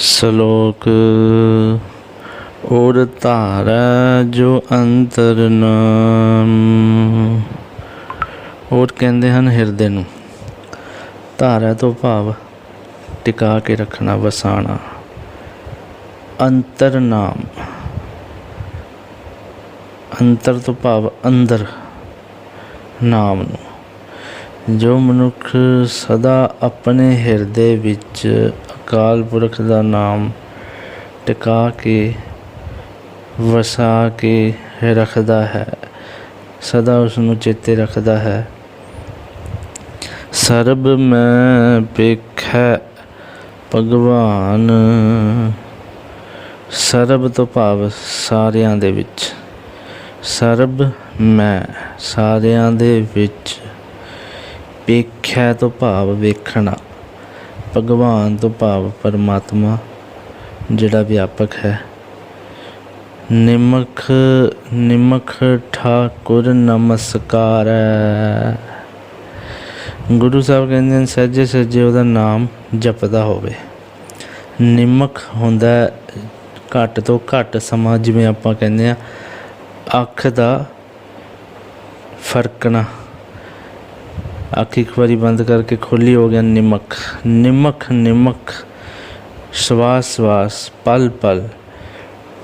ਸਲੋਕ ਔਰ ਧਾਰੈ ਜੋ ਅੰਤਰ ਨਾਮ। ਔਰ ਕਹਿੰਦੇ ਹਨ ਹਿਰਦੇ ਨੂੰ। ਧਾਰੈ ਤੋਂ ਭਾਵ ਟਿਕਾ ਕੇ ਰੱਖਣਾ, ਵਸਾਣਾ। ਅੰਤਰ ਨਾਮ, ਅੰਤਰ ਤੋਂ ਭਾਵ ਅੰਦਰ, ਨਾਮ ਨੂੰ। ਜੋ ਮਨੁੱਖ ਸਦਾ ਆਪਣੇ ਹਿਰਦੇ ਵਿੱਚ ਅਕਾਲ ਪੁਰਖ ਦਾ ਨਾਮ ਟਿਕਾ ਕੇ ਵਸਾ ਕੇ ਰੱਖਦਾ ਹੈ, ਸਦਾ ਉਸ ਨੂੰ ਚੇਤੇ ਰੱਖਦਾ ਹੈ। ਸਰਬ ਮੈਂ ਵੇਖੈ ਭਗਵਾਨ। ਸਰਬ ਤੋਂ ਭਾਵ ਸਾਰਿਆਂ ਦੇ ਵਿੱਚ, ਸਰਬ ਮੈਂ ਸਾਰਿਆਂ ਦੇ ਵਿੱਚ, ਵੇਖਿਆ ਤੋਂ ਭਾਵ ਵੇਖਣਾ, ਭਗਵਾਨ ਤੋਂ ਭਾਵ ਪਰਮਾਤਮਾ ਜਿਹੜਾ ਵਿਆਪਕ ਹੈ। ਨਿਮਖ ਨਿਮਖ ਠਾਕੁਰ ਨਮਸਕਾਰ। ਗੁਰੂ ਸਾਹਿਬ ਕਹਿੰਦੇ ਨੇ ਸਹਿਜੇ ਸਹਿਜੇ ਉਹਦਾ ਨਾਮ ਜਪਦਾ ਹੋਵੇ। ਨਿਮਖ ਹੁੰਦਾ ਘੱਟ ਤੋਂ ਘੱਟ ਸਮਾਂ, ਜਿਵੇਂ ਆਪਾਂ ਕਹਿੰਦੇ ਹਾਂ ਅੱਖ ਦਾ ਫਰਕਣਾ, ਅੱਖ ਇੱਕ ਵਾਰੀ ਬੰਦ ਕਰਕੇ ਖੋਲ੍ਹੀ ਹੋ ਗਿਆ ਨਿਮਖ। ਨਿਮਖ ਨਿਮਖ ਸਵਾਸ ਸਵਾਸ ਪਲ ਪਲ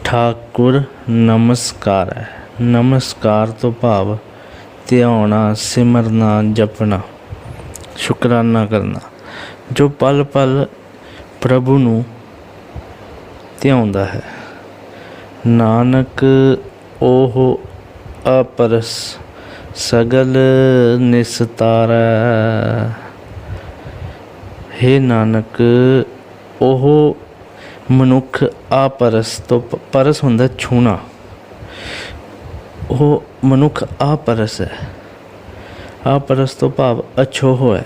ਠਾਕੁਰ ਨਮਸਕਾਰ ਹੈ। ਨਮਸਕਾਰ ਤੋਂ ਭਾਵ ਧਿਆਉਣਾ, ਸਿਮਰਨਾ, ਜਪਣਾ, ਸ਼ੁਕਰਾਨਾ ਕਰਨਾ। ਜੋ ਪਲ ਪਲ ਪ੍ਰਭੂ ਨੂੰ ਧਿਆਉਂਦਾ ਹੈ। ਨਾਨਕ ਉਹ ਅਪਰਸ ਸਗਲ ਨਿਸਤਾਰੈ। ਹੇ ਨਾਨਕ, ਉਹ ਮਨੁੱਖ ਆਪਰਸ ਤੋਂ, ਪਰਸ ਹੁੰਦਾ ਛੂਣਾ, ਉਹ ਮਨੁੱਖ ਆਪਰਸ ਹੈ। ਆਪਰਸ ਤੋਂ ਭਾਵ ਅਛੋਹ ਹੈ।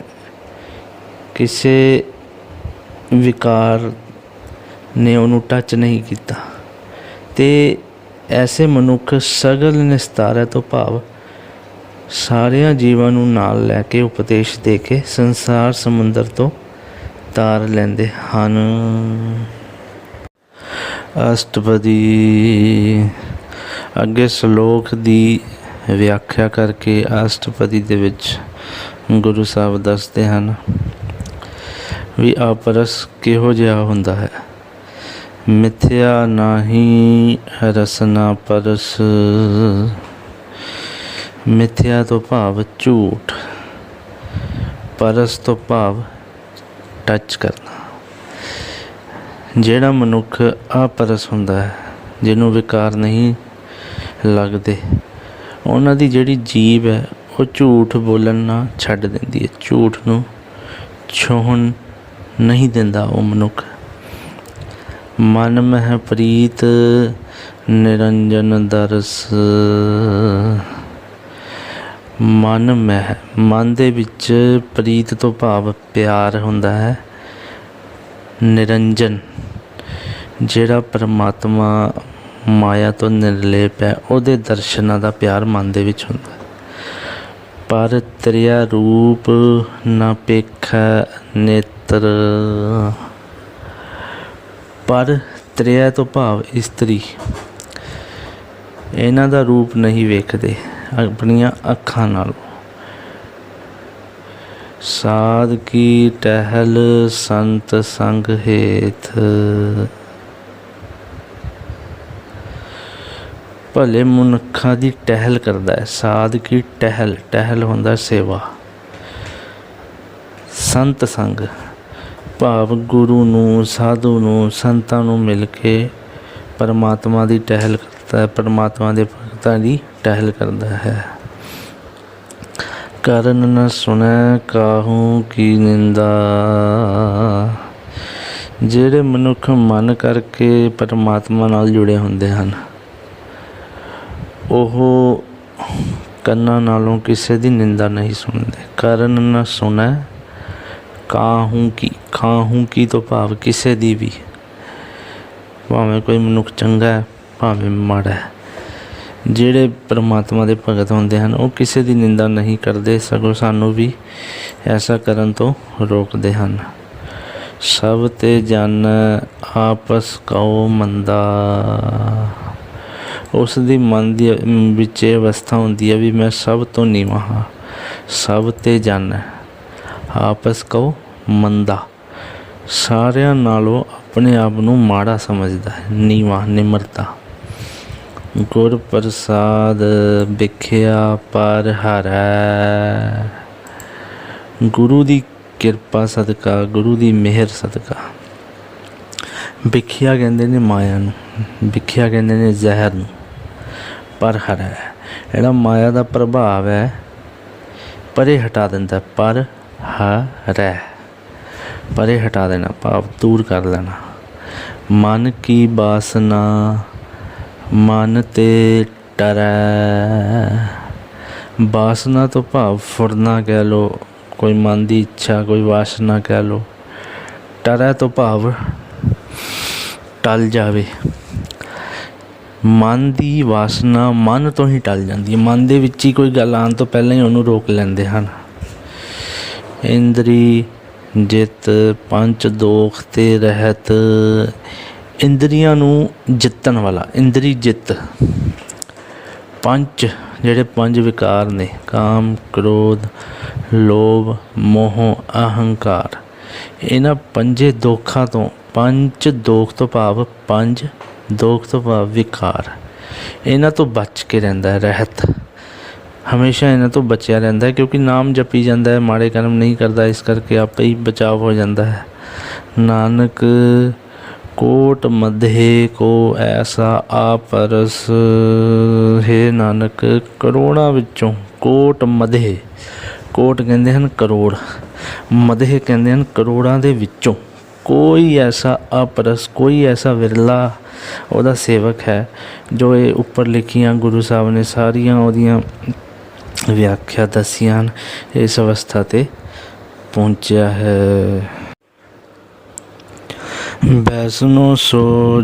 ਕਿਸੇ ਵਿਕਾਰ ਨੇ ਉਹਨੂੰ ਟੱਚ ਨਹੀਂ ਕੀਤਾ। ਅਤੇ ਐਸੇ ਮਨੁੱਖ ਸਗਲ ਨਿਸਤਾਰੈ ਤੋਂ ਭਾਵ ਸਾਰਿਆਂ ਜੀਵਾਂ ਨੂੰ ਨਾਲ ਲੈ ਕੇ, ਉਪਦੇਸ਼ ਦੇ ਕੇ ਸੰਸਾਰ ਸਮੁੰਦਰ ਤੋਂ ਤਾਰ ਲੈਂਦੇ ਹਨ। ਅਸ਼ਟਪਦੀ। ਅੱਗੇ ਸਲੋਕ ਦੀ ਵਿਆਖਿਆ ਕਰਕੇ ਅਸ਼ਟਪਦੀ ਦੇ ਵਿੱਚ ਗੁਰੂ ਸਾਹਿਬ ਦੱਸਦੇ ਹਨ ਵੀ ਆਪਰਸ ਕਿਹੋ ਜਿਹਾ ਹੁੰਦਾ ਹੈ। ਮਿਥਿਆ ਨਾਹੀ ਰਸਨਾ ਪਰਸ। ਮਿਥਿਆ ਤੋਂ ਭਾਵ ਝੂਠ, ਪਰਸ ਤੋਂ ਭਾਵ ਟੱਚ ਕਰਨਾ। ਜਿਹੜਾ ਮਨੁੱਖ ਆਪਰਸ ਹੁੰਦਾ ਹੈ, ਜਿਹਨੂੰ ਵਿਕਾਰ ਨਹੀਂ ਲੱਗਦੇ, ਉਹਨਾਂ ਦੀ ਜਿਹੜੀ ਜੀਭ ਹੈ ਉਹ ਝੂਠ ਬੋਲਣਾ ਛੱਡ ਦਿੰਦੀ ਹੈ। ਝੂਠ ਨੂੰ ਛੋਹਣ ਨਹੀਂ ਦਿੰਦਾ ਉਹ ਮਨੁੱਖ। ਮਨ ਮਹਿ ਪ੍ਰੀਤ ਨਿਰੰਜਨ ਦਰਸ। ਮਨ ਮਹਿ, ਮਨ ਦੇ ਵਿੱਚ ਪ੍ਰੀਤ ਤੋਂ ਭਾਵ ਪਿਆਰ ਹੁੰਦਾ ਹੈ। ਨਿਰੰਜਨ ਜਿਹੜਾ ਪਰਮਾਤਮਾ ਮਾਇਆ ਤੋਂ ਨਿਰਲੇਪ ਹੈ, ਉਹਦੇ ਦਰਸ਼ਨਾਂ ਦਾ ਪਿਆਰ ਮਨ ਦੇ ਵਿੱਚ ਹੁੰਦਾ। ਪਰ ਤ੍ਰਿਆ ਰੂਪ ਨਾ ਪੇਖੈ ਨੇਤਰ। ਪਰ ਤ੍ਰਿਆ ਤੋਂ ਭਾਵ ਇਸਤਰੀ, ਇਹਨਾਂ ਦਾ ਰੂਪ ਨਹੀਂ ਵੇਖਦੇ ਆਪਣੀਆਂ ਅੱਖਾਂ ਨਾਲ। ਸਾਧ ਕੀ ਟਹਿਲ ਸੰਤ ਸੰਗ ਹੇਤ। ਭਲੇ ਮਨੁੱਖਾਂ ਦੀ ਟਹਿਲ ਕਰਦਾ ਹੈ। ਸਾਧ ਕੀ ਟਹਿਲ, ਟਹਿਲ ਹੁੰਦਾ ਸੇਵਾ। ਸੰਤ ਸੰਗ ਭਾਵ ਗੁਰੂ ਨੂੰ, ਸਾਧੂ ਨੂੰ, ਸੰਤਾਂ ਨੂੰ ਮਿਲ ਕੇ ਪਰਮਾਤਮਾ ਦੀ ਟਹਿਲ ਕਰਦਾ ਹੈ, ਪਰਮਾਤਮਾ ਦੇ ਭਗਤਾਂ ਦੀ ਟਹਿਲ ਕਰਦਾ ਹੈ। ਕਰਨ ਨ ਸੁਣੈ ਕਾਹੂ ਕੀ ਨਿੰਦਾ। ਜਿਹੜੇ ਮਨੁੱਖ ਮਨ ਕਰਕੇ ਪਰਮਾਤਮਾ ਨਾਲ ਜੁੜੇ ਹੁੰਦੇ ਹਨ, ਉਹ ਕੰਨਾਂ ਨਾਲੋਂ ਕਿਸੇ ਦੀ ਨਿੰਦਾ ਨਹੀਂ ਸੁਣਦੇ। ਕਰਨ ਨ ਸੁਣੈ ਕਾਹੂ ਕੀ। ਕਾਹੂ ਕੀ ਤੋਂ ਭਾਵ ਕਿਸੇ ਦੀ ਵੀ, ਭਾਵੇਂ ਕੋਈ ਮਨੁੱਖ ਚੰਗਾ ਹੈ ਭਾਵੇਂ ਮਾੜਾ ਹੈ। ਜਿਹੜੇ ਪਰਮਾਤਮਾ ਦੇ ਭਗਤ ਹੁੰਦੇ ਹਨ ਉਹ ਕਿਸੇ ਦੀ ਨਿੰਦਾ ਨਹੀਂ ਕਰਦੇ, ਸਗੋਂ ਸਾਨੂੰ ਵੀ ਐਸਾ ਕਰਨ ਤੋਂ ਰੋਕਦੇ ਹਨ। सब ते जानै आपस कहो मंदा। उस दी मन दी विच ये अवस्था हुंदी है भी मैं सब तो नीवां हाँ। सब ते जानै आपस कहो मंदा, सारिਆਂ नालों अपने आप नूं माड़ा समझदा है, नीवां, निमरता। गुर प्रसाद विखिया पर हरै। गुरु दी किरपा सदका, गुरु दी मेहर सदका। विखिया कहंदे ने माया नूं, विखिया कहंदे ने जहर नूं, पर हरै जिहड़ा माया दा प्रभाव है परे हटा दिंदा। पर हरै परे हटा देना, भाव दूर कर लेना। मन की वासना मन ते डरै। वासना तो भाव फुरना कह लो, कोई मन की इच्छा, कोई वासना कह लो। डरै तो भाव टल जावे। मन की वासना मन तो ही टल जाती है। मन दे विच ही कोई गल आउण तो पहलां ही उहनूं रोक लैंदे हन। इंद्री जित पंच दोख ते रहत। इंद्रियां नूं जितण वाला, इंद्री जित। पंच जिहड़े पंज विकार ने, काम क्रोध लोभ मोह अहंकार, इन्हां पंजे दोखां तो, पंच दोख तो भाव पंज दोख तो भाव विकार, इन्हां तो बच के रहिंदा है। रहत हमेशा इन्हां तो बचिया रहिंदा है, क्योंकि नाम जपी जाता है, माड़े कर्म नहीं करता, इस करके आपे ही बचाव हो जाता है। नानक कोट मधे को ऐसा आपरस। हे नानक करोड़ां विचों, कोट मधे, कोट कहंदे हन करोड़, मधे कहंदे हन करोड़ां दे विचों कोई ऐसा अपरस, कोई ऐसा विरला ਉਹਦਾ सेवक है जो ये उपर लिखियां गुरु साहब ने सारियां ਉਹਦੀਆਂ व्याख्या दसियां इस अवस्था ते पहुँचा है। वैष्णो सो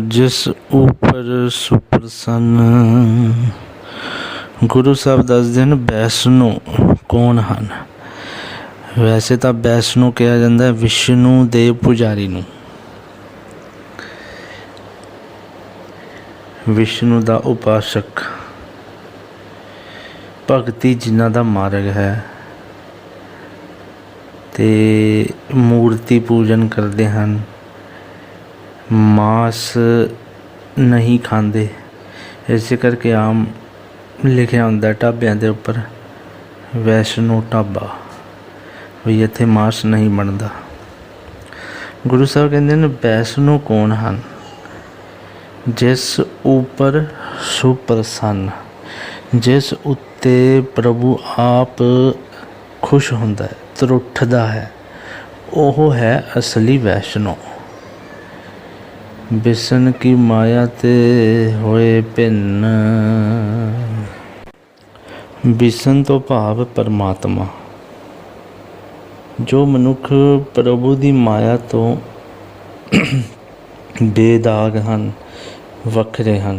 जिस ऊपर सुप्रसन्न। गुरु साहब दसदे हैं वैष्णो कौन ਹਨ। वैसे तो वैष्णो कहा जाता है विष्णु दे पुजारी नूं, विष्णु दा उपासक, भगती जिन्हां दा मार्ग है ते मूर्ति पूजन करते हैं, मांस नहीं खाते। इस करके आम लिखिया होंदा ढाबियां दे उपर वैष्णो ढाबा, भी इत्थे मांस नहीं बनता। गुरु साहब कहते हैं वैष्णो कौन हैं। जिस ऊपर सुप्रसन्न, जिस उत्ते प्रभु आप खुश होंदा है, त्रुठदा है, ओह है असली वैष्णो। बिसन की माया ते होए भिन्न। बिसन तो भाव परमात्मा। जो मनुख प्रभु की माया तो बेदाग हैं, वखरे हैं,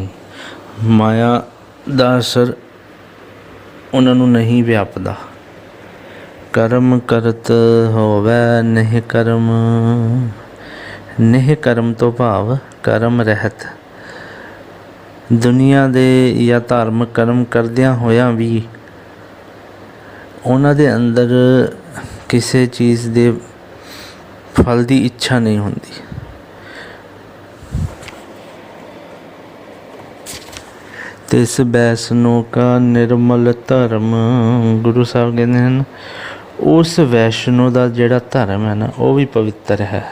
माया दा असर उन्होंने नहीं व्यापदा। कर्म करत होवै निह कर्म। निह कर्म तो भाव कर्म रहत। दुनिया दे या धार्मिक कर्म करदियां होया भी उन्हां दे अंदर किसी चीज़ दे फल की इच्छा नहीं होंदी। तिस वैष्णो का निर्मल धर्म। गुरु साहब कहते हैं उस वैष्णो का जिहड़ा धर्म है ना, वो भी पवित्र है।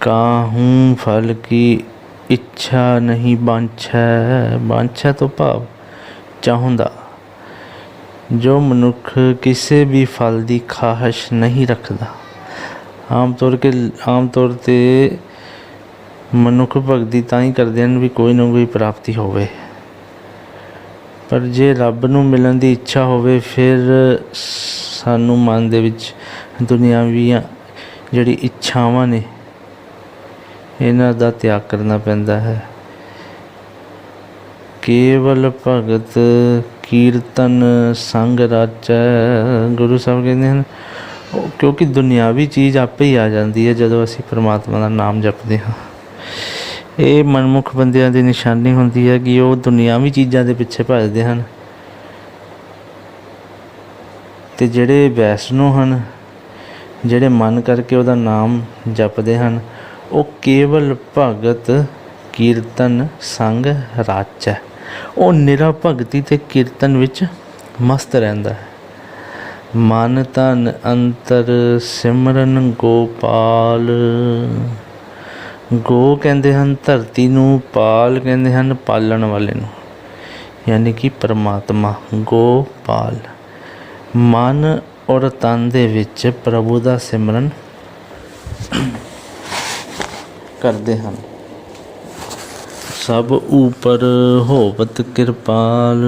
काहूँ फल की इच्छा नहीं बांछै। बांछै तो भाव चाहुंदा। जो मनुख किसी भी फल की खाहश नहीं रखता। आम तौर पर मनुख भगती तां ही करते हैं भी कोई ना कोई प्राप्ति होवे, पर जे रब नूं मिलण की इच्छा होवे फिर सानू मन दे विच दुनियावी जिहड़ी इच्छावां ने इन्हां दा त्याग करना पैंदा है। केवल भगत कीर्तन संग राचै। गुरु साहब कहते हैं क्योंकि दुनियावी चीज़ आपे ही आ जाती है ਜਦੋਂ ਅਸੀਂ परमात्मा का नाम जपते हाँ। ये मनमुख बंदियां दी निशानी होंदी है कि वो दुनियावी चीज़ों के पिछे भजते हैं, तो जिहड़े वैष्णो हैं, जिहड़े मन करके उहदा नाम जपते हैं, वो केवल भगत कीर्तन संग रच है। वो निरा भगती ते कीर्तन विच मस्त रहिंदा है। मन तन अंतर सिमरन गोपाल। गो कहते हैं धरती नूं, पाल कहते हैं पालण वाले नूं, यानी कि परमात्मा गोपाल। मन और तन दे विच प्रभु का सिमरन करते हैं। सब ऊपर होवत किरपाल,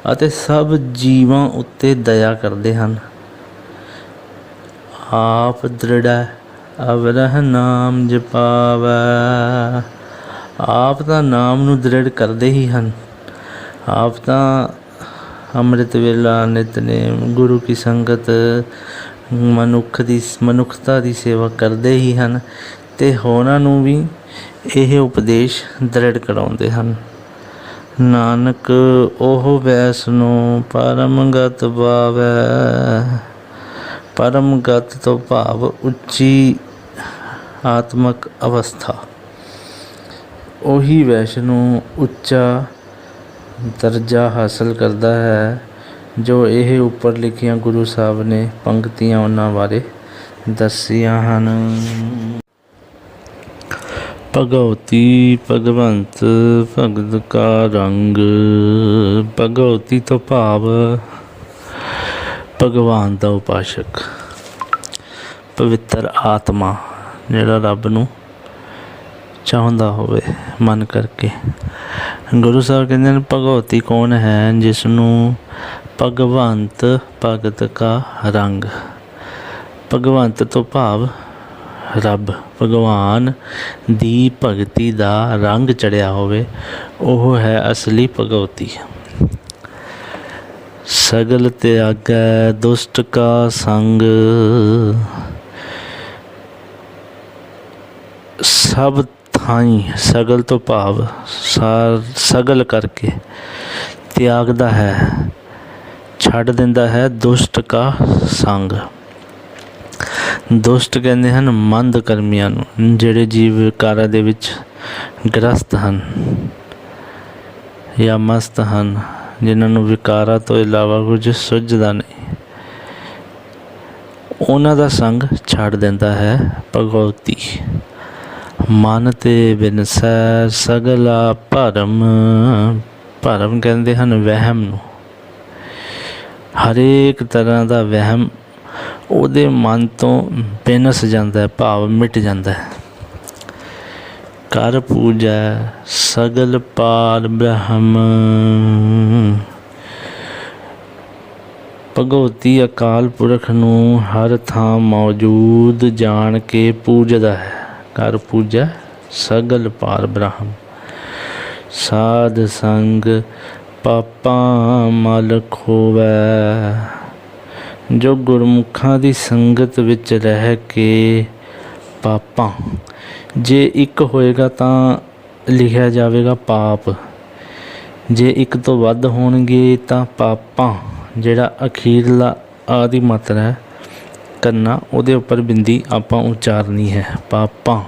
अते सब जीवां उत्ते दया करते हैं। आप दृढ़ अवरह नाम जपावै। आप तो नाम नूं दृढ़ करते ही हैं। आप तो अमृत वेला नितनेम गुरु की संगत मनुखता की सेवा करते ही हैं, ते होरां नूं भी यह उपदेश दृढ़ कराउंदे हैं। नानक ओह वैष्णो परमगत भावै। परमगत तो भाव उच्ची आत्मक अवस्था। उही वैष्णो उच्चा दर्जा हासिल करता है जो यह उपर लिखियां गुरु साहब ने पंक्तियां उन्हां बारे दसियां हन। भगवती भगवंत भगत का रंग। भगवती तो भाव भगवान का उपासक, पवित्र आत्मा जिहड़ा रब नूं चाहुंदा होवे मन करके। गुरु साहब कहते हैं भगवती कौन है? जिसनूं भगवंत भगत का रंग। भगवंत तो भाव रब भगवान दी भगती दा रंग चढ़िया होवे, ओह है असली भगवती। सगल त्यागै दुष्ट का संग। सब थाई सगल तो भाव सगल करके त्यागदा है, छड़ दिंदा है दुष्ट का संग। दुष्ट कहते हैं मंद कर्मियां नूं, जिहड़े जीव विकारां दे विच ग्रस्त हैं या मस्त हैं, जिन्हां नूं विकारां तो इलावा कुछ सुझदा नहीं, उन्हां दा संग छड़ दिंदा है भगवती। मन ते बिनसै सगला भरम। भरम कहते हैं वहम नूं। हरेक तरह का वहम ਉਹਦੇ मन तो बिनस जाता है, भाव मिट जाता है। कर पूजा सगल पार ब्रह्म। भगवती अकाल पुरख नूं हर थां मौजूद जान के पूजदा है। कर पूजा सगल पार ब्रह्म। साध संग पापां मल खोवै। जो गुरमुखां दी संगत विच रह के पापां, जे एक होएगा तां लिखिया जावेगा पाप, जे एक तो वध होणगे तां पापां जिहड़ा अखीरला आदि मात्रा है करना, उहदे उपर बिंदी आपां उचारनी है। पापां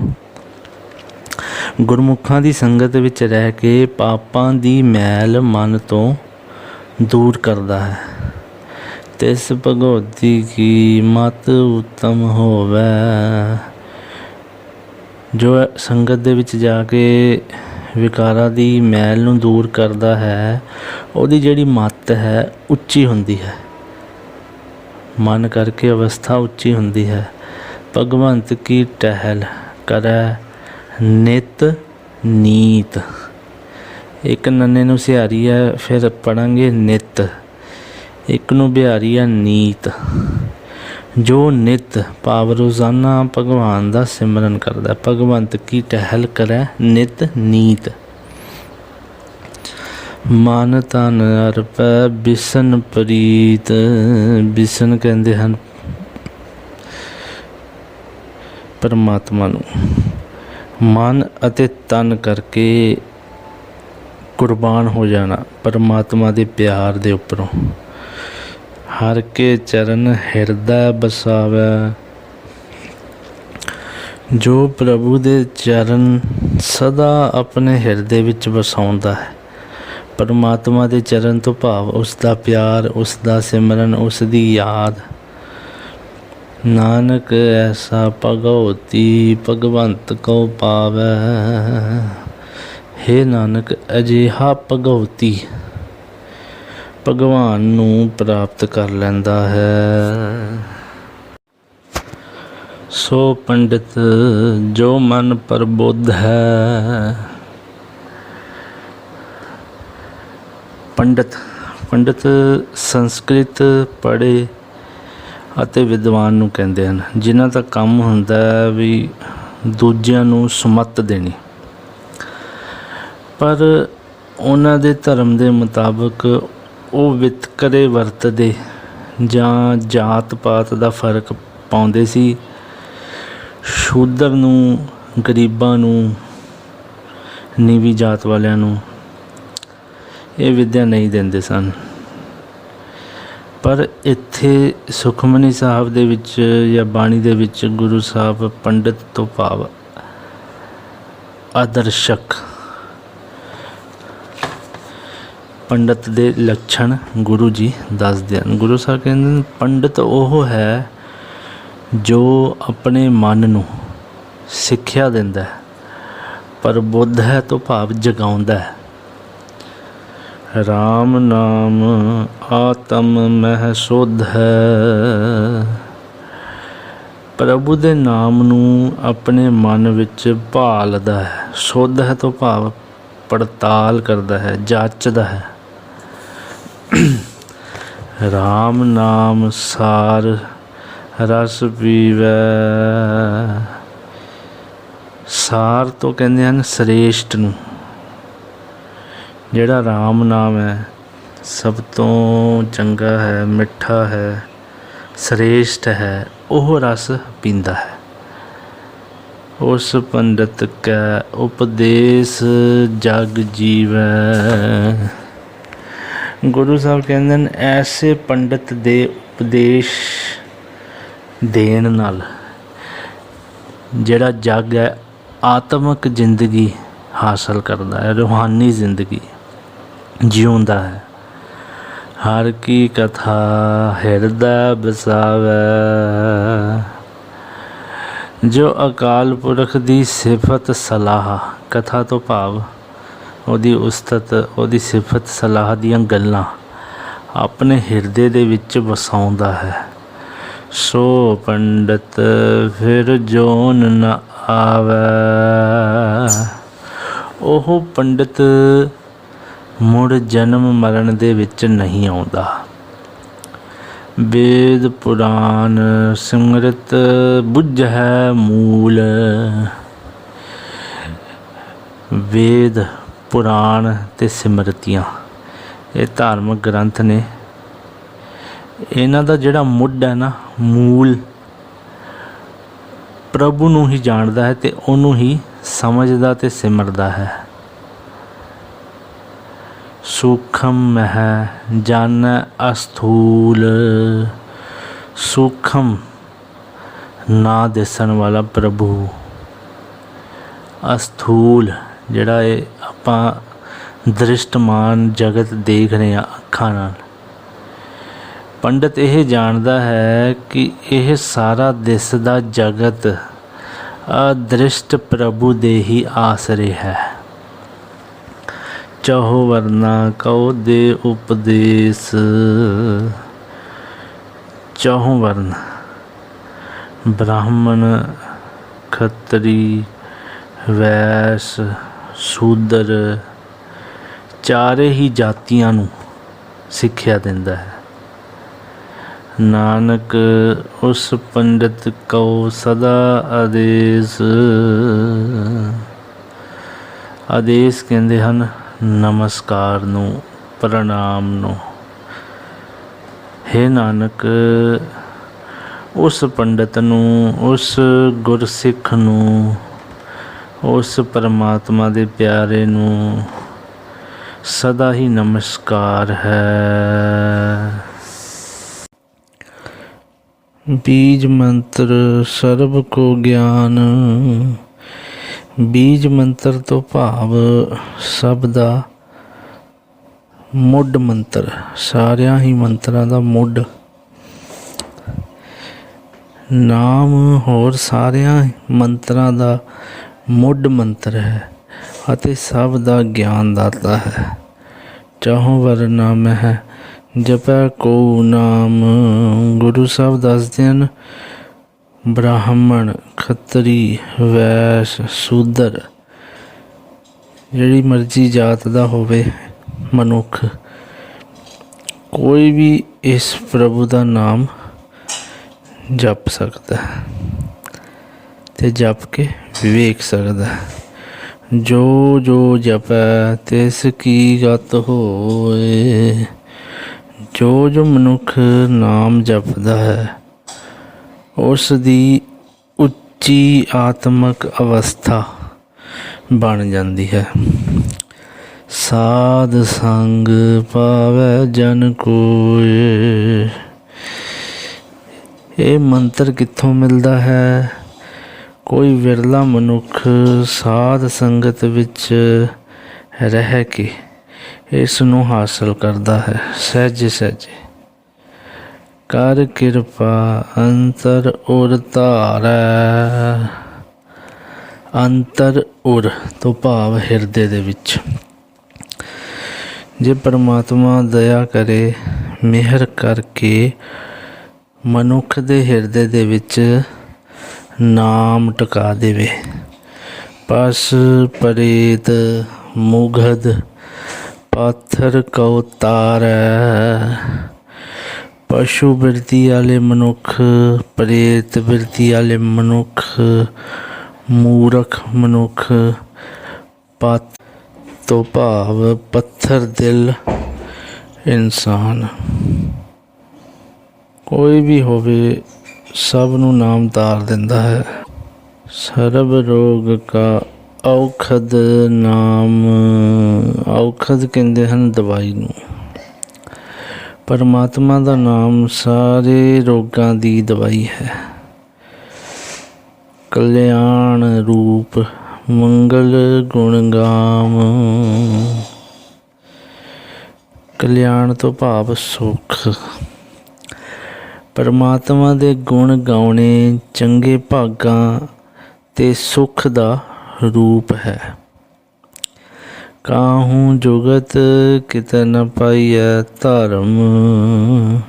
गुरमुखां दी संगत विच रह के पापां दी मैल मन तो दूर करदा है। तिस भगवती की मत उत्तम होवै। जो संगत दे विच जाके विकारां दी मैल नूं दूर करदा है, उहदी जिहड़ी मत है उच्ची हुंदी है, मन करके अवस्था उच्ची हुंदी है। भगवंत की टहल करै नित नीत। एक नन्ने नूं सिहारी है, फिर पढ़ांगे नित। एक नूं बिहारी है नीत। जो नित भाव रोज़ाना भगवान का सिमरन करदा, भगवंत की टहल करै नित नीत। मन तन अर्पै बिसन प्रीत। बिसन कहते हैं ਪਰਮਾਤਮਾ ਨੂੰ ਮਨ ਅਤੇ ਤਨ ਕਰਕੇ ਕੁਰਬਾਨ ਹੋ ਜਾਣਾ ਪਰਮਾਤਮਾ ਦੇ ਪਿਆਰ ਦੇ ਉੱਪਰੋਂ। ਹਰ ਕੇ ਚਰਨ ਹਿਰਦਾ ਬਸਾਵੈ, ਜੋ ਪ੍ਰਭੂ ਦੇ ਚਰਨ ਸਦਾ ਆਪਣੇ ਹਿਰਦੇ ਵਿੱਚ ਵਸਾਉਂਦਾ ਹੈ। ਪਰਮਾਤਮਾ ਦੇ ਚਰਨ ਤੋਂ ਭਾਵ ਉਸ ਦਾ ਪਿਆਰ, ਉਸ ਦਾ ਸਿਮਰਨ, ਉਸ ਦੀ ਯਾਦ। ਨਾਨਕ ਐਸਾ ਭਗਉਤੀ ਭਗਵੰਤ ਕਉ ਪਾਵੈ। ਹੇ ਨਾਨਕ, ਅਜਿਹਾ ਭਗਉਤੀ ਭਗਵਾਨ ਨੂੰ ਪ੍ਰਾਪਤ ਕਰ ਲੈਂਦਾ ਹੈ। ਸੋ ਪੰਡਿਤ ਜੋ ਮਨ ਪ੍ਰਬੁੱਧ ਹੈ। ਪੰਡਿਤ ਸੰਸਕ੍ਰਿਤ ਪੜ੍ਹੇ ਅਤੇ ਵਿਦਵਾਨ ਨੂੰ ਕਹਿੰਦੇ ਹਨ, ਜਿਨ੍ਹਾਂ ਦਾ ਕੰਮ ਹੁੰਦਾ ਹੈ ਵੀ ਦੂਜਿਆਂ ਨੂੰ ਸੁਮੱਤ ਦੇਣੀ। ਪਰ ਉਹਨਾਂ ਦੇ ਧਰਮ ਦੇ ਮੁਤਾਬਕ ਉਹ ਵਿਤਕਰੇ ਵਰਤਦੇ ਜਾਂ ਜਾਤ ਪਾਤ ਦਾ ਫਰਕ ਪਾਉਂਦੇ ਸੀ। ਸ਼ੂਦਰ ਨੂੰ, ਗਰੀਬਾਂ ਨੂੰ, ਨੀਵੀਂ ਜਾਤ ਵਾਲਿਆਂ ਨੂੰ ਇਹ ਵਿੱਦਿਆ ਨਹੀਂ ਦਿੰਦੇ ਸਨ। ਪਰ ਇੱਥੇ ਸੁਖਮਨੀ ਸਾਹਿਬ ਦੇ ਵਿੱਚ ਜਾਂ ਬਾਣੀ ਦੇ ਵਿੱਚ ਗੁਰੂ ਸਾਹਿਬ ਪੰਡਿਤ ਤੋਂ ਭਾਵ ਆਦਰਸ਼ਕ ਪੰਡਿਤ ਦੇ ਲੱਛਣ ਗੁਰੂ ਜੀ ਦੱਸਦੇ ਹਨ। ਗੁਰੂ ਸਾਹਿਬ ਕਹਿੰਦੇ ਪੰਡਿਤ ਉਹ ਹੈ ਜੋ ਆਪਣੇ ਮਨ ਨੂੰ ਸਿੱਖਿਆ ਦਿੰਦਾ ਹੈ, ਪ੍ਰਬੁੱਧ ਹੈ ਤੋਂ ਭਾਵ ਜਗਾਉਂਦਾ ਹੈ। ਰਾਮ ਨਾਮ ਆਤਮ ਮਹਿ ਸੁਧ ਹੈ। ਪ੍ਰਭੂ ਦੇ ਨਾਮ ਨੂੰ ਆਪਣੇ ਮਨ ਵਿੱਚ ਭਾਲਦਾ ਹੈ। ਸੁਧ ਹੈ ਤੋਂ ਭਾਵ ਪੜਤਾਲ ਕਰਦਾ ਹੈ, ਜਾਚਦਾ ਹੈ। ਰਾਮ ਨਾਮ ਸਾਰ ਰਸ ਪੀਵੈ। ਸਾਰ ਤੋਂ ਕਹਿੰਦੇ ਹਨ ਸ੍ਰੇਸ਼ਟ ਨੂੰ। ਜਿਹੜਾ ਰਾਮ ਨਾਮ ਹੈ ਸਭ ਤੋਂ ਚੰਗਾ ਹੈ, ਮਿੱਠਾ ਹੈ, ਸ੍ਰੇਸ਼ਟ ਹੈ, ਉਹ ਰਸ ਪੀਂਦਾ ਹੈ। ਉਸ ਪੰਡਿਤ ਕੈ ਉਪਦੇਸ਼ ਜਗ ਜੀਵੈ। ਗੁਰੂ ਸਾਹਿਬ ਕਹਿੰਦੇ ਨੇ ਐਸੇ ਪੰਡਿਤ ਦੇ ਉਪਦੇਸ਼ ਦੇਣ ਨਾਲ ਜਿਹੜਾ ਜੱਗ ਹੈ ਆਤਮਿਕ ਜ਼ਿੰਦਗੀ ਹਾਸਲ ਕਰਦਾ ਹੈ, ਰੂਹਾਨੀ ਜ਼ਿੰਦਗੀ ਜਿਉਂਦਾ ਹੈ। ਹਰ ਕੀ ਕਥਾ ਹਿਰਦਾ ਬਸਾਵੈ। ਜੋ ਅਕਾਲ ਪੁਰਖ ਦੀ ਸਿਫਤ ਸਲਾਹ, ਕਥਾ ਤੋਂ ਭਾਵ ਉਹਦੀ ਉਸਤਤ, ਉਹਦੀ ਸਿਫਤ ਸਲਾਹ ਦੀਆਂ ਗੱਲਾਂ ਆਪਣੇ ਹਿਰਦੇ ਦੇ ਵਿੱਚ ਵਸਾਉਂਦਾ ਹੈ। ਸੋ ਪੰਡਿਤ ਫਿਰ ਜੋਨ ਨ ਆਵੈ। ਉਹ ਪੰਡਿਤ ਮੁੜ ਜਨਮ ਮਰਨ ਦੇ ਵਿੱਚ ਨਹੀਂ ਆਉਂਦਾ। ਵੇਦ ਪੁਰਾਣ ਸਿਮਰਤ ਬੁੱਝੈ ਮੂਲ। ਵੇਦ ਪੁਰਾਣ ਅਤੇ ਸਿਮਰਤੀਆਂ ਇਹ ਧਾਰਮਿਕ ਗ੍ਰੰਥ ਨੇ। ਇਹਨਾਂ ਦਾ ਜਿਹੜਾ ਮੁੱਢ ਹੈ ਨਾ, ਮੂਲ ਪ੍ਰਭੂ ਨੂੰ ਹੀ ਜਾਣਦਾ ਹੈ ਅਤੇ ਉਹਨੂੰ ਹੀ ਸਮਝਦਾ ਅਤੇ ਸਿਮਰਦਾ ਹੈ। ਸੂਖਮ ਮਹਿ ਜਾਣੈ ਅਸਥੂਲ। ਸੂਖਮ ਨਾ ਦਿਸਣ ਵਾਲਾ ਪ੍ਰਭੂ, ਅਸਥੂਲ ਜਿਹੜਾ ਇਹ ਆਪਾਂ ਦ੍ਰਿਸ਼ਟਮਾਨ ਜਗਤ ਦੇਖ ਰਹੇ ਹਾਂ ਅੱਖਾਂ ਨਾਲ। ਪੰਡਿਤ ਇਹ ਜਾਣਦਾ ਹੈ ਕਿ ਇਹ ਸਾਰਾ ਦਿਸਦਾ ਜਗਤ ਅਦ੍ਰਿਸ਼ਟ ਪ੍ਰਭੂ ਦੇ ਹੀ ਆਸਰੇ ਹੈ। ਚਹੁ ਵਰਨਾ ਕਉ ਦੇ ਉਪਦੇਸ਼। ਚਹੁ ਵਰਨ ਬ੍ਰਾਹਮਣ, ਖੱਤਰੀ, ਵੈਸ, ਸ਼ੂਦਰ ਚਾਰੇ ਹੀ ਜਾਤੀਆਂ ਨੂੰ ਸਿੱਖਿਆ ਦਿੰਦਾ ਹੈ। ਨਾਨਕ ਉਸ ਪੰਡਿਤ ਕਉ ਸਦਾ ਆਦੇਸ਼। ਆਦੇਸ਼ ਕਹਿੰਦੇ ਹਨ ਨਮਸਕਾਰ ਨੂੰ, ਪ੍ਰਣਾਮ ਨੂੰ। ਹੇ ਨਾਨਕ ਉਸ ਪੰਡਤ ਨੂੰ, ਉਸ ਗੁਰਸਿੱਖ ਨੂੰ, ਉਸ ਪਰਮਾਤਮਾ ਦੇ ਪਿਆਰੇ ਨੂੰ ਸਦਾ ਹੀ ਨਮਸਕਾਰ ਹੈ। ਬੀਜ ਮੰਤਰ ਸਰਬ ਕੋ ਗਿਆਨ। ਬੀਜ ਮੰਤਰ ਤੋਂ ਭਾਵ ਸਭ ਦਾ ਮੁੱਢ ਮੰਤਰ, ਸਾਰਿਆਂ ਹੀ ਮੰਤਰਾਂ ਦਾ ਮੁੱਢ। ਨਾਮ ਹੋਰ ਸਾਰਿਆਂ ਮੰਤਰਾਂ ਦਾ ਮੁੱਢ ਮੰਤਰ ਹੈ ਅਤੇ ਸਭ ਦਾ ਗਿਆਨ ਦਾਤਾ ਹੈ। ਚਾਹੋਂ ਵਰਨਾ ਮਹਿ ਜਪੈ ਕੋ ਨਾਮ। ਗੁਰੂ ਸਾਹਿਬ ਦੱਸਦੇ ਹਨ, ਬ੍ਰਾਹਮਣ, ਖੱਤਰੀ, ਵੈਸ਼, ਸ਼ੂਦਰ, ਜਿਹੜੀ ਮਰਜ਼ੀ ਜਾਤ ਦਾ ਹੋਵੇ ਮਨੁੱਖ, ਕੋਈ ਵੀ ਇਸ ਪ੍ਰਭੂ ਦਾ ਨਾਮ ਜਪ ਸਕਦਾ ਤੇ ਜਪ ਕੇ ਵੇਖ ਸਕਦਾ। ਜੋ ਜੋ ਜਪੈ ਤਿਸ ਕੀ ਗਤ ਹੋਏ। ਜੋ ਜੋ ਮਨੁੱਖ ਨਾਮ ਜਪਦਾ ਹੈ ਉਸ ਦੀ ਉੱਚੀ ਆਤਮਿਕ ਅਵਸਥਾ ਬਣ ਜਾਂਦੀ ਹੈ। ਸਾਧ ਸੰਗ ਪਾਵੈ ਜਨ ਕੋਇ। ਇਹ ਮੰਤਰ ਕਿੱਥੋਂ ਮਿਲਦਾ ਹੈ? ਕੋਈ ਵਿਰਲਾ ਮਨੁੱਖ ਸਾਧ ਸੰਗਤ ਵਿੱਚ ਰਹਿ ਕੇ ਇਸ ਨੂੰ ਹਾਸਲ ਕਰਦਾ ਹੈ। ਸਹਿਜੇ ਸਹਿਜੇ ਕਰ ਕਿਰਪਾ ਅੰਤਰ ਉਰ ਧਾਰੈ। ਅੰਤਰ ਉਰ ਤੋਂ ਭਾਵ ਹਿਰਦੇ ਦੇ ਵਿੱਚ। ਜੇ ਪਰਮਾਤਮਾ ਦਇਆ ਕਰੇ, ਮਿਹਰ ਕਰਕੇ ਮਨੁੱਖ ਦੇ ਹਿਰਦੇ ਦੇ ਵਿੱਚ ਨਾਮ ਟਿਕਾ ਦੇਵੇ, ਪਸ ਪ੍ਰੇਤ ਮੁਗਧ ਪਾਥਰ ਕਉ ਤਾਰੈ। ਪਸ਼ੂ ਬਿਰਤੀ ਵਾਲੇ ਮਨੁੱਖ, ਪ੍ਰੇਤ ਬਿਰਤੀ ਵਾਲੇ ਮਨੁੱਖ, ਮੂਰਖ ਮਨੁੱਖ, ਪਤ ਤੋਂ ਭਾਵ ਪੱਥਰ ਦਿਲ ਇਨਸਾਨ, ਕੋਈ ਵੀ ਹੋਵੇ, ਸਭ ਨੂੰ ਨਾਮ ਤਾਰ ਦਿੰਦਾ ਹੈ। ਸਰਬ ਰੋਗ ਕਾ ਔਖਦ ਨਾਮ। ਔਖਦ ਕਹਿੰਦੇ ਹਨ ਦਵਾਈ ਨੂੰ। ਪਰਮਾਤਮਾ ਦਾ ਨਾਮ ਸਾਰੇ ਰੋਗਾਂ ਦੀ ਦਵਾਈ ਹੈ। ਕਲਿਆਣ ਰੂਪ ਮੰਗਲ ਗੁਣ ਗਾਮ। ਕਲਿਆਣ ਤੋਂ ਭਾਵ ਸੁੱਖ। ਪਰਮਾਤਮਾ ਦੇ ਗੁਣ ਗਾਉਣੇ ਚੰਗੇ ਭਾਗਾਂ ਤੇ ਸੁੱਖ ਦਾ ਰੂਪ ਹੈ। ਕਾਹੂ ਜੁਗਤ ਕਿਤੇ ਨ ਪਾਈਐ ਧਰਮ।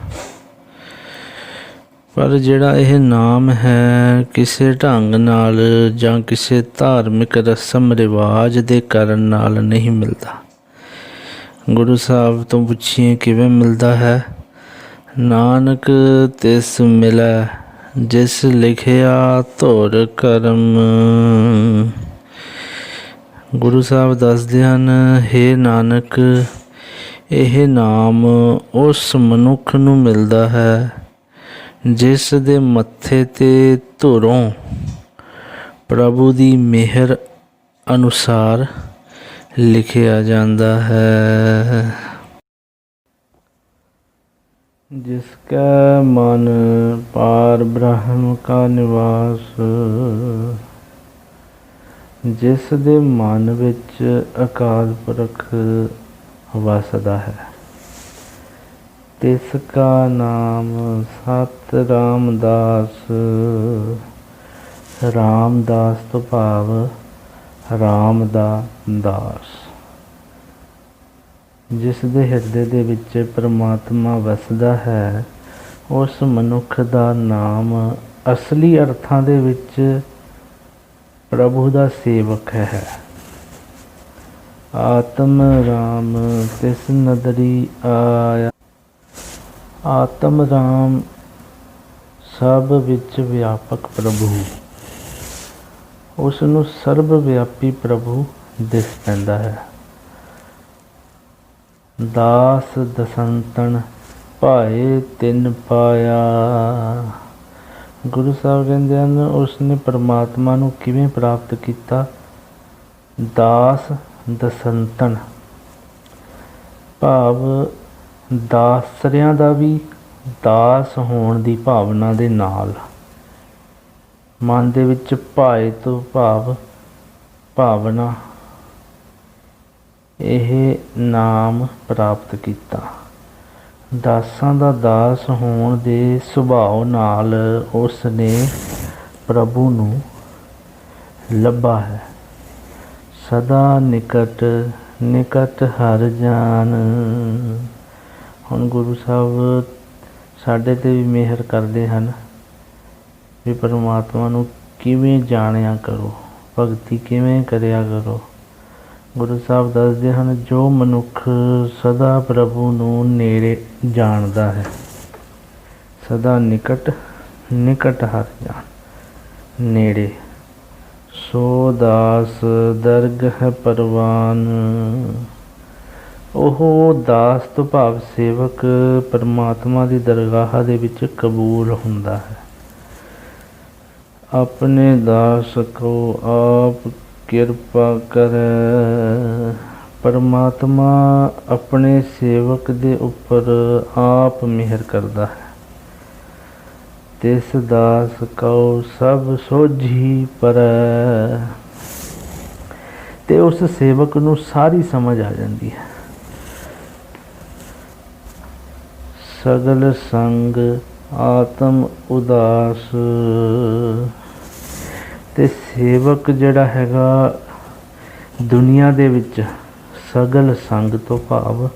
ਪਰ ਜਿਹੜਾ ਇਹ ਨਾਮ ਹੈ, ਕਿਸੇ ਢੰਗ ਨਾਲ ਜਾਂ ਕਿਸੇ ਧਾਰਮਿਕ ਰਸਮ ਰਿਵਾਜ ਦੇ ਕਰਨ ਨਾਲ ਨਹੀਂ ਮਿਲਦਾ। ਗੁਰੂ ਸਾਹਿਬ ਤੋਂ ਪੁੱਛੀਏ ਕਿਵੇਂ ਮਿਲਦਾ ਹੈ? ਨਾਨਕ ਤਿਸ ਮਿਲੈ ਜਿਸ ਲਿਖਿਆ ਧੁਰ ਕਰਮ। ਗੁਰੂ ਸਾਹਿਬ ਦੱਸਦੇ ਹਨ, ਹੇ ਨਾਨਕ, ਇਹ ਨਾਮ ਉਸ ਮਨੁੱਖ ਨੂੰ ਮਿਲਦਾ ਹੈ ਜਿਸ ਦੇ ਮੱਥੇ 'ਤੇ ਧੁਰੋਂ ਪ੍ਰਭੂ ਦੀ ਮਿਹਰ ਅਨੁਸਾਰ ਲਿਖਿਆ ਜਾਂਦਾ ਹੈ। ਜਿਸਕਾ ਮਨ ਪਾਰ ਬ੍ਰਹਮ ਕਾ ਨਿਵਾਸ। ਜਿਸ ਦੇ ਮਨ ਵਿੱਚ ਅਕਾਲ ਪੁਰਖ ਵਸਦਾ ਹੈ, ਤਿਸ ਕਾ ਨਾਮ ਸਤ ਰਾਮਦਾਸ। ਰਾਮਦਾਸ ਤੋਂ ਭਾਵ ਰਾਮ ਦਾ ਦਾਸ। ਜਿਸ ਦੇ ਹਿਰਦੇ ਦੇ ਵਿੱਚ ਪਰਮਾਤਮਾ ਵਸਦਾ ਹੈ, ਉਸ ਮਨੁੱਖ ਦਾ ਨਾਮ ਅਸਲੀ ਅਰਥਾਂ ਦੇ ਵਿੱਚ ਪ੍ਰਭੂ ਦਾ ਸੇਵਕ ਹੈ। ਆਤਮ ਰਾਮ ਤਿਸ ਨਦਰੀ ਆਇਆ। ਆਤਮ ਰਾਮ ਸਭ ਵਿੱਚ ਵਿਆਪਕ ਪ੍ਰਭੂ। ਉਸ ਨੂੰ ਸਰਬ ਵਿਆਪੀ ਪ੍ਰਭੂ ਦਿਸ ਪੈਂਦਾ ਹੈ। ਦਾਸ ਦਸੰਤਨ ਭਾਏ ਤਿਨ ਪਾਇਆ। ਗੁਰੂ ਸਾਹਿਬ ਕਹਿੰਦੇ ਹਨ ਉਸਨੇ ਪਰਮਾਤਮਾ ਨੂੰ ਕਿਵੇਂ ਪ੍ਰਾਪਤ ਕੀਤਾ। ਦਾਸ ਦਸੰਤਨ ਭਾਵ ਦਾਸਰਿਆਂ ਦਾ ਵੀ ਦਾਸ ਹੋਣ ਦੀ ਭਾਵਨਾ ਦੇ ਨਾਲ ਮਨ ਦੇ ਵਿੱਚ ਭਾਏ ਤੋਂ ਭਾਵ ਭਾਵਨਾ ਇਹ ਨਾਮ ਪ੍ਰਾਪਤ ਕੀਤਾ। ਦਾਸਾਂ ਦਾ ਦਾਸ ਹੋਣ ਦੇ ਸੁਭਾਅ ਨਾਲ ਉਸ ਨੇ ਪ੍ਰਭੂ ਨੂੰ ਲੱਭਾ ਹੈ। ਸਦਾ ਨਿਕਟ ਨਿਕਟ ਹਰ ਜਾਨ। ਹੁਣ ਗੁਰੂ ਸਾਹਿਬ ਸਾਡੇ 'ਤੇ ਵੀ ਮਿਹਰ ਕਰਦੇ ਹਨ ਵੀ ਪਰਮਾਤਮਾ ਨੂੰ ਕਿਵੇਂ ਜਾਣਿਆ ਕਰੋ, ਭਗਤੀ ਕਿਵੇਂ ਕਰਿਆ ਕਰੋ। ਗੁਰੂ ਸਾਹਿਬ ਦੱਸਦੇ ਹਨ ਜੋ ਮਨੁੱਖ ਸਦਾ ਪ੍ਰਭੂ ਨੂੰ ਨੇੜੇ ਜਾਣਦਾ ਹੈ, ਸਦਾ ਨਿਕਟ ਨਿਕਟ ਹਰ ਜਾਨ ਨੇੜੇ, ਸੋ ਦਾਸ ਦਰਗਹ ਪਰਵਾਨ। ਉਹ ਦਾਸ ਤੋਂ ਭਾਵ ਸੇਵਕ ਪਰਮਾਤਮਾ ਦੀ ਦਰਗਾਹ ਦੇ ਵਿੱਚ ਕਬੂਲ ਹੁੰਦਾ ਹੈ। ਆਪਣੇ ਦਾਸ ਕੋ ਆਪ ਕਿਰਪਾ ਕਰੈ। ਪਰਮਾਤਮਾ ਆਪਣੇ ਸੇਵਕ ਦੇ ਉੱਪਰ ਆਪ ਮਿਹਰ ਕਰਦਾ ਹੈ। ਤਿਸ ਦਾਸ ਕਉ ਸਭ ਸੋਝੀ ਪਰੈ। ਤੇ ਉਸ ਸੇਵਕ ਨੂੰ ਸਾਰੀ ਸਮਝ ਆ ਜਾਂਦੀ ਹੈ। ਸਗਲ ਸੰਗ ਆਤਮ ਉਦਾਸ। ਤੇ ਸੇਵਕ ਜਿਹੜਾ ਹੈਗਾ ਦੁਨੀਆ ਦੇ ਵਿੱਚ ਸਗਲ ਸੰਗ ਤੋਂ ਭਾਵ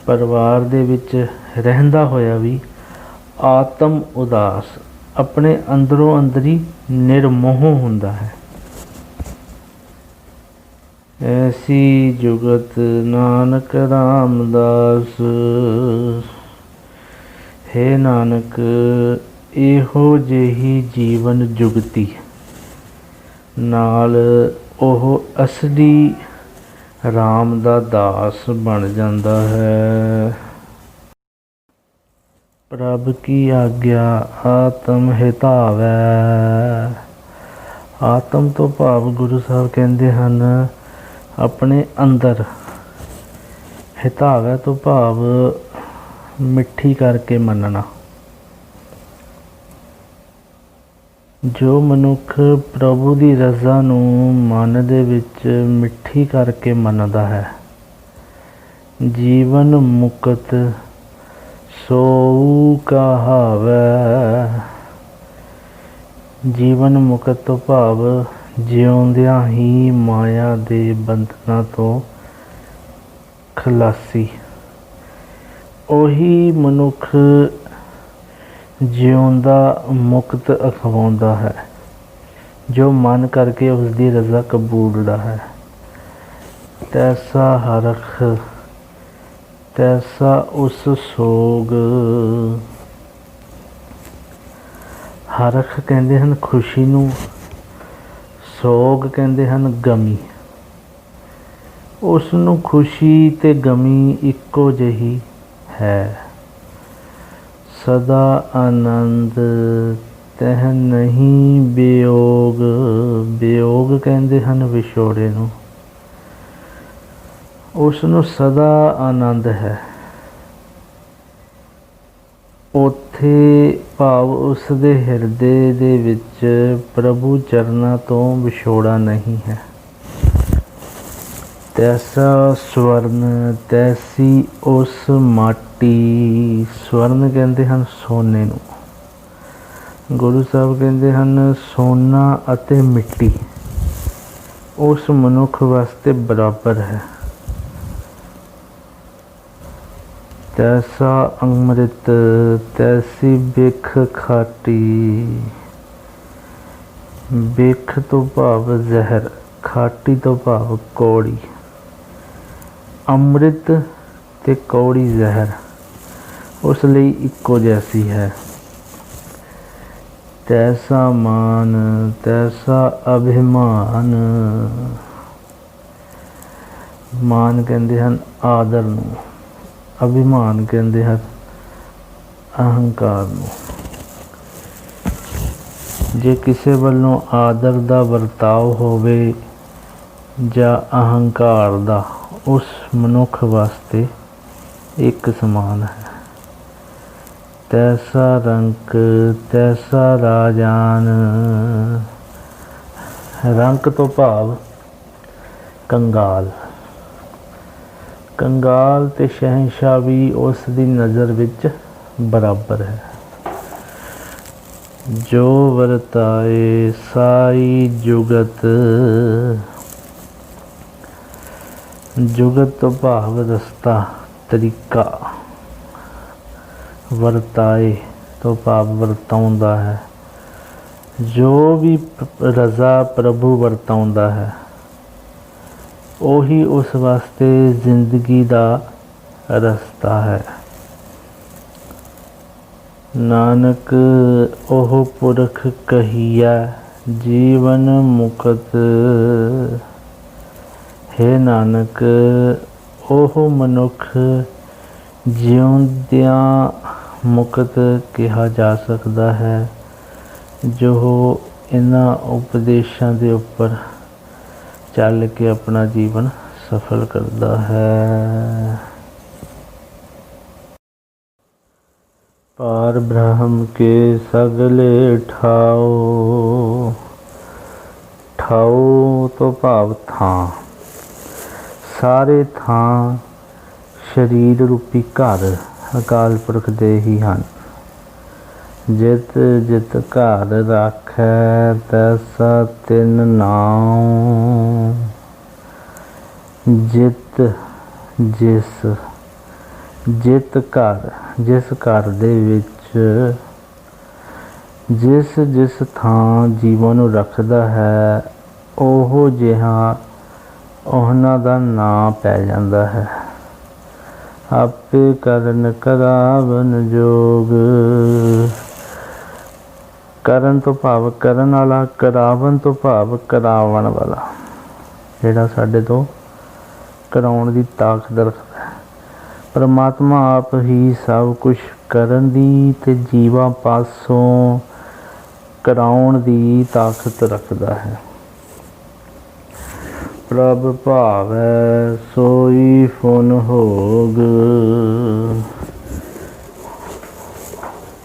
ਪਰਿਵਾਰ ਦੇ ਵਿੱਚ ਰਹਿੰਦਾ ਹੋਇਆ ਵੀ ਆਤਮ ਉਦਾਸ, ਆਪਣੇ ਅੰਦਰੋਂ ਅੰਦਰੀ ਨਿਰਮੋਹ ਹੁੰਦਾ ਹੈ। ਐਸੀ ਜੁਗਤ ਨਾਨਕ ਰਾਮਦਾਸ। ਹੇ ਨਾਨਕ ਇਹੋ ਜਿਹੀ ਜੀਵਨ ਜੁਗਤੀ ਨਾਲ ਉਹ ਅਸਲੀ ਰਾਮ ਦਾ ਦਾਸ ਬਣ ਜਾਂਦਾ ਹੈ। ਪ੍ਰਭ ਕੀ ਆਗਿਆ ਆਤਮ ਹਿਤਾਵੈ। ਆਤਮ ਤੋਂ ਭਾਵ ਗੁਰੂ ਸਾਹਿਬ ਕਹਿੰਦੇ ਹਨ ਆਪਣੇ ਅੰਦਰ, ਹਿਤਾਵੈ ਤੋਂ ਭਾਵ ਮਿੱਠੀ ਕਰਕੇ ਮੰਨਣਾ। ਜੋ ਮਨੁੱਖ ਪ੍ਰਭੂ ਦੀ ਰਜ਼ਾ ਨੂੰ ਮਨ ਦੇ ਵਿੱਚ ਮਿੱਠੀ ਕਰਕੇ ਮੰਨਦਾ ਹੈ, ਜੀਵਨ ਮੁਕਤ ਸੋ ਕਹਾਵੈ। ਜੀਵਨ ਮੁਕਤ ਤੋਂ ਭਾਵ ਜਿਉਂਦਿਆਂ ਹੀ ਮਾਇਆ ਦੇ ਬੰਧਨਾਂ ਤੋਂ ਖਲਾਸੀ। ਉਹੀ ਮਨੁੱਖ ਜਿਉਂਦਾ ਮੁਕਤ ਅਖਵਾਉਂਦਾ ਹੈ ਜੋ ਮਨ ਕਰਕੇ ਉਸ ਦੀ ਰਜ਼ਾ ਕਬੂਲਦਾ ਹੈ। ਤੈਸਾ ਹਰਖ ਤੈਸਾ ਉਸ ਸੋਗ। ਹਰਖ ਕਹਿੰਦੇ ਹਨ ਖੁਸ਼ੀ ਨੂੰ, ਸੋਗ ਕਹਿੰਦੇ ਹਨ ਗਮੀ। ਉਸ ਨੂੰ ਖੁਸ਼ੀ ਤੇ ਗਮੀ ਇੱਕੋ ਜਿਹੀ ਹੈ। ਸਦਾ ਆਨੰਦ ਤਹ ਨਹੀਂ ਵਿਯੋਗ। ਵਿਯੋਗ ਕਹਿੰਦੇ ਹਨ ਵਿਛੋੜੇ ਨੂੰ। ਉਸ ਨੂੰ ਸਦਾ ਆਨੰਦ ਹੈ। ਉੱਥੇ ਭਾਵ ਉਸ ਦੇ ਹਿਰਦੇ ਦੇ ਵਿੱਚ ਪ੍ਰਭੂ ਚਰਨਾਂ ਤੋਂ ਵਿਛੋੜਾ ਨਹੀਂ ਹੈ। ਤੈਸਾ ਸਵਰਨ ਤੈਸੀ ਉਸ ਮਾਟੀ। ਸਵਰਨ ਕਹਿੰਦੇ ਹਨ ਸੋਨੇ ਨੂੰ। ਗੁਰੂ ਸਾਹਿਬ ਕਹਿੰਦੇ ਹਨ ਸੋਨਾ ਅਤੇ ਮਿੱਟੀ ਉਸ ਮਨੁੱਖ ਵਾਸਤੇ ਬਰਾਬਰ ਹੈ। ਤੈਸਾ ਅੰਮ੍ਰਿਤ ਤੈਸੀ ਬਿਖ ਖਾਟੀ। ਬਿਖ ਤੋਂ ਭਾਵ ਜ਼ਹਿਰ, ਖਾਟੀ ਤੋਂ ਭਾਵ ਕੌੜੀ। ਅੰਮ੍ਰਿਤ ਤੇ ਕੌੜੀ ਜ਼ਹਿਰ ਉਸ ਲਈ ਇੱਕੋ ਜੈਸੀ ਹੈ। ਤੈਸਾ ਮਾਨ ਤੈਸਾ ਅਭਿਮਾਨ। ਮਾਨ ਕਹਿੰਦੇ ਹਨ ਆਦਰ ਨੂੰ, ਅਭਿਮਾਨ ਕਹਿੰਦੇ ਹਨ ਅਹੰਕਾਰ ਨੂੰ। ਜੇ ਕਿਸੇ ਵੱਲੋਂ ਆਦਰ ਦਾ ਵਰਤਾਓ ਹੋਵੇ ਜਾਂ ਅਹੰਕਾਰ ਦਾ, ਉਸ ਮਨੁੱਖ ਵਾਸਤੇ ਇੱਕ ਸਮਾਨ ਹੈ। ਤੈਸਾ ਰੰਕ ਤੈਸਾ ਰਾਜਾਨ। ਰੰਕ ਤੋਂ ਭਾਵ ਕੰਗਾਲ। ਕੰਗਾਲ ਤੇ ਸ਼ਹਿਨਸ਼ਾਹ ਵੀ ਉਸ ਦੀ ਨਜ਼ਰ ਵਿੱਚ ਬਰਾਬਰ ਹੈ। ਜੋ ਵਰਤਾਏ ਸਾਈ ਜੁਗਤ। ਜੁਗਤ ਤੋਂ ਭਾਵ ਰਸਤਾ, ਤਰੀਕਾ। ਵਰਤਾਏ ਤੋਂ ਭਾਵ ਵਰਤਾਉਂਦਾ ਹੈ। ਜੋ ਵੀ ਰਜ਼ਾ ਪ੍ਰਭੂ ਵਰਤਾਉਂਦਾ ਹੈ, ਉਹੀ ਉਸ ਵਾਸਤੇ ਜ਼ਿੰਦਗੀ ਦਾ ਰਸਤਾ ਹੈ। ਨਾਨਕ ਉਹ ਪੁਰਖ ਕਹੀਆ ਜੀਵਨ ਮੁਕਤ। ਹੈ ਨਾਨਕ ਉਹ ਮਨੁੱਖ ਜਿਉਂਦਿਆਂ ਮੁਕਤ ਕਿਹਾ ਜਾ ਸਕਦਾ ਹੈ, ਜੋ ਇਹਨਾਂ ਉਪਦੇਸ਼ਾਂ ਦੇ ਉੱਪਰ ਚੱਲ ਕੇ ਆਪਣਾ ਜੀਵਨ ਸਫਲ ਕਰਦਾ ਹੈ। ਪਾਰ ਬ੍ਰਹਮ ਕੇ ਸਗਲੇ ਠਾਓ। ਠਾਓ ਤੋਂ ਭਾਵ ਥਾਂ। ਸਾਰੇ ਥਾਂ ਸਰੀਰ ਰੂਪੀ ਘਰ ਅਕਾਲ ਪੁਰਖ ਦੇ ਹੀ ਹਨ। ਜਿਤ ਜਿਤ ਘਰ ਰਾਖੈ ਤੈਸਾ ਤਿਨ ਨਾਉ। ਜਿਤ ਘਰ, ਜਿਸ ਘਰ ਦੇ ਵਿੱਚ ਜਿਸ ਥਾਂ ਜੀਵਨ ਨੂੰ ਰੱਖਦਾ ਹੈ, ਉਹ ਜਿਹਾ ਉਹਨਾਂ ਦਾ ਨਾਂ ਪੈ ਜਾਂਦਾ ਹੈ। ਆਪੇ ਕਰਨ ਕਰਾਵਨ ਜੋਗ। ਕਰਨ ਤੋਂ ਭਾਵ ਕਰਨ ਵਾਲਾ, ਕਰਾਵਨ ਤੋਂ ਭਾਵ ਕਰਾਵਣ ਵਾਲਾ, ਜਿਹੜਾ ਸਾਡੇ ਤੋਂ ਕਰਾਉਣ ਦੀ ਤਾਕਤ ਰੱਖਦਾ ਹੈ। ਪਰਮਾਤਮਾ ਆਪ ਹੀ ਸਭ ਕੁਝ ਕਰਨ ਦੀ ਤੇ ਜੀਵਾਂ ਪਾਸੋਂ ਕਰਾਉਣ ਦੀ ਤਾਕਤ ਰੱਖਦਾ ਹੈ। ਪ੍ਰਭ ਭਾਵੈ ਸੋਈ ਫੁਨ ਹੋਗ।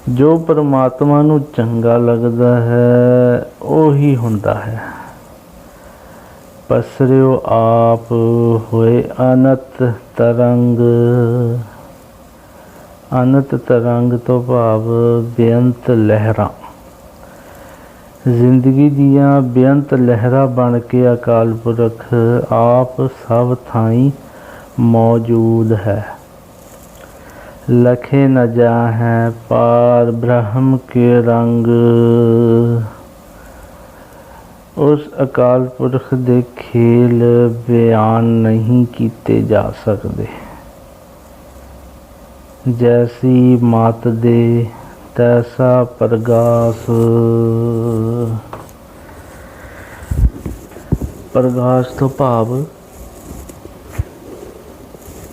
ਜੋ ਪਰਮਾਤਮਾ ਨੂੰ ਚੰਗਾ ਲੱਗਦਾ ਹੈ, ਉਹੀ ਹੁੰਦਾ ਹੈ। ਪਸਰਿਓ ਆਪ ਹੋਏ ਅਨੰਤ ਤਰੰਗ। ਅਨੰਤ ਤਰੰਗ ਤੋਂ ਭਾਵ ਬੇਅੰਤ ਲਹਿਰਾਂ। ਜ਼ਿੰਦਗੀ ਦੀਆਂ ਬੇਅੰਤ ਲਹਿਰਾਂ ਬਣ ਕੇ ਅਕਾਲ ਪੁਰਖ ਆਪ ਸਭ ਥਾਈਂ ਮੌਜੂਦ ਹੈ। ਲਖੇ ਨ ਜਾਹੈ ਪਾਰ ਬ੍ਰਹਮ ਕੇ ਰੰਗ। ਉਸ ਅਕਾਲ ਪੁਰਖ ਦੇ ਖੇਲ ਬਿਆਨ ਨਹੀਂ ਕੀਤੇ ਜਾ ਸਕਦੇ। ਜੈਸੀ ਮਾਤ ਦੇ ਤੈਸਾ ਪ੍ਰਗਾਸ। ਪ੍ਰਗਾਸ ਤੋਂ ਭਾਵ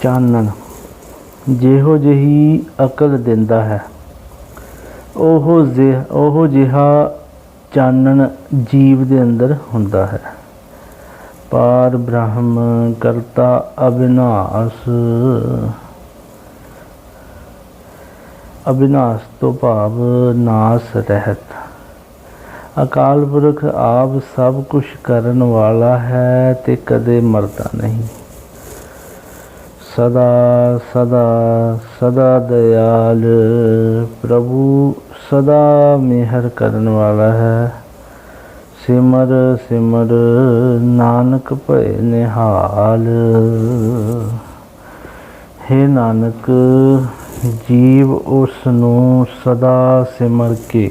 ਚਾਨਣ। ਜਿਹੋ ਜਿਹੀ ਅਕਲ ਦਿੰਦਾ ਹੈ, ਉਹ ਜਿਹਾ ਚਾਨਣ ਜੀਵ ਦੇ ਅੰਦਰ ਹੁੰਦਾ ਹੈ। ਪਾਰ ਬ੍ਰਹਮ ਕਰਤਾ ਅਬਿਨਾਸ਼। ਅਬਿਨਾਸ਼ ਤੋਂ ਭਾਵ ਨਾਸ ਰਹਿਤ। ਅਕਾਲ ਪੁਰਖ ਆਪ ਸਭ ਕੁਝ ਕਰਨ ਵਾਲਾ ਹੈ ਤੇ ਕਦੇ ਮਰਦਾ ਨਹੀਂ। ਸਦਾ ਸਦਾ ਸਦਾ ਦਇਆਲ। ਪ੍ਰਭੂ ਸਦਾ ਮਿਹਰ ਕਰਨ ਵਾਲਾ ਹੈ। ਸਿਮਰ ਸਿਮਰ ਨਾਨਕ ਭਏ ਨਿਹਾਲ। ਹੈ ਨਾਨਕ ਜੀਵ ਉਸ ਨੂੰ ਸਦਾ ਸਿਮਰ ਕੇ